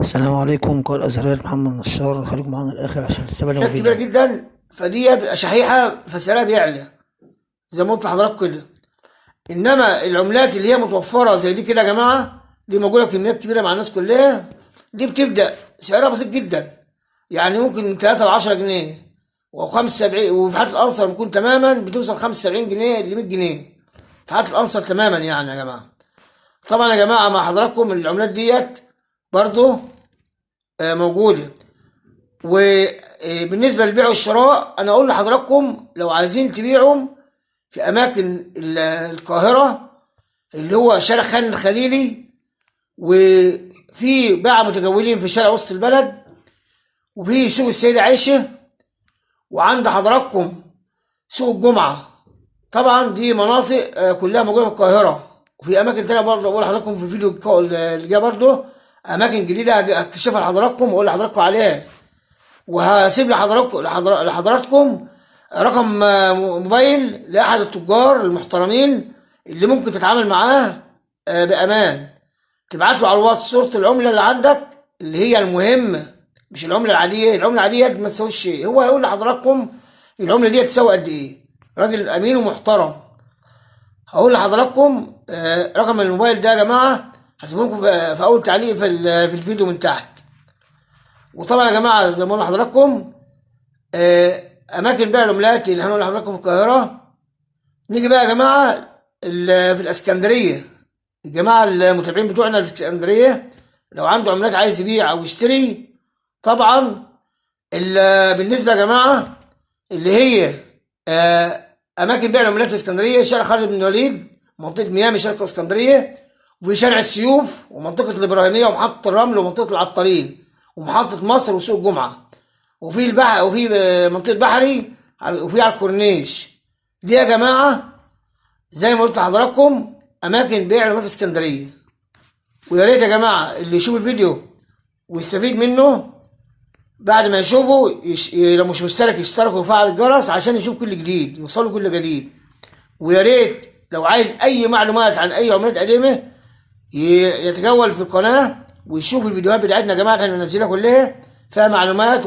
السلام عليكم. قال أزهرية محمد نشار، خليكم معانا الآخر عشان تستفادوا من حاجات كبيرة الفيديو. جدا، فدي بتبقى شحيحة فسعرها بيعلى زي ما قلت لحضراتكم كده. انما العملات اللي هي متوفرة زي دي كده يا جماعة، دي موجودة بكميات كبيرة مع الناس كلها، دي بتبدأ سعرها بسيط جدا، يعني ممكن من 3 ل 10 جنيه و75، وفي حالة الأنصر بيكون تماما بتوصل 75 جنيه ل 100 جنيه في حالة الأنصر تماما يعني يا جماعة. طبعا يا جماعة مع حضراتكم العملات ديت برضو موجودة. وبالنسبة للبيع والشراء أنا أقول لحضراتكم لو عايزين تبيعوا في أماكن القاهرة اللي هو شارع خان الخليلي، وفي باعة متجولين في شارع وسط البلد، وفي سوق السيدة عائشة، وعند حضراتكم سوق الجمعة. طبعا دي مناطق كلها موجودة في القاهرة. وفي أماكن تانية برضه أقول لحضراتكم في الفيديو اللي جاي برضه أماكن جديدة هكشفها لحضراتكم وأقول لحضراتكم عليها. وهسيب لحضراتكم رقم موبايل لأحد التجار المحترمين اللي ممكن تتعامل معاه بأمان. تبعت له على الواتس صورة العملة اللي عندك اللي هي المهمة، مش العملة العادية. العملة العادية ما تساويش شيء، هو هيقول لحضراتكم العملة دي تساوي قد إيه. راجل أمين ومحترم. هقول لحضراتكم رقم الموبايل ده يا جماعة، هسيبه لكم في أول تعليق في الفيديو من تحت. وطبعا يا جماعة زي ما قلنا لحضراتكم أماكن بيع العملات اللي هنقول لحضراتكم في القاهرة. نيجي بقى يا جماعة في الإسكندرية. الجماعة المتابعين بتوعنا اللي في الإسكندرية لو عنده عملات عايز يبيع أو يشتري، طبعا بالنسبة يا جماعة اللي هي أماكن بيع العملات في الإسكندرية، شارع خالد بن الوليد، منطقة ميامي شرق الإسكندرية، وفي شارع السيوف، ومنطقة الإبراهيمية، ومحطة الرمل، ومنطقة العطارين، ومحطة مصر، وسوق الجمعة، وفي وفي منطقة بحري، وفي على الكورنيش. دي يا جماعة زي ما قلت لحضراتكم أماكن بيع العملات في اسكندرية. ويا ريت يا جماعة اللي يشوف الفيديو ويستفيد منه بعد ما يشوفه لو مش مشترك يشترك ويفعل الجرس عشان يشوف كل جديد، يوصله كل جديد. ويا ريت لو عايز أي معلومات عن أي عملات قديمة يتجول في القناة ويشوف الفيديوهات بتاعتنا يا جماعة، احنا بننزلها كلها فيها معلومات.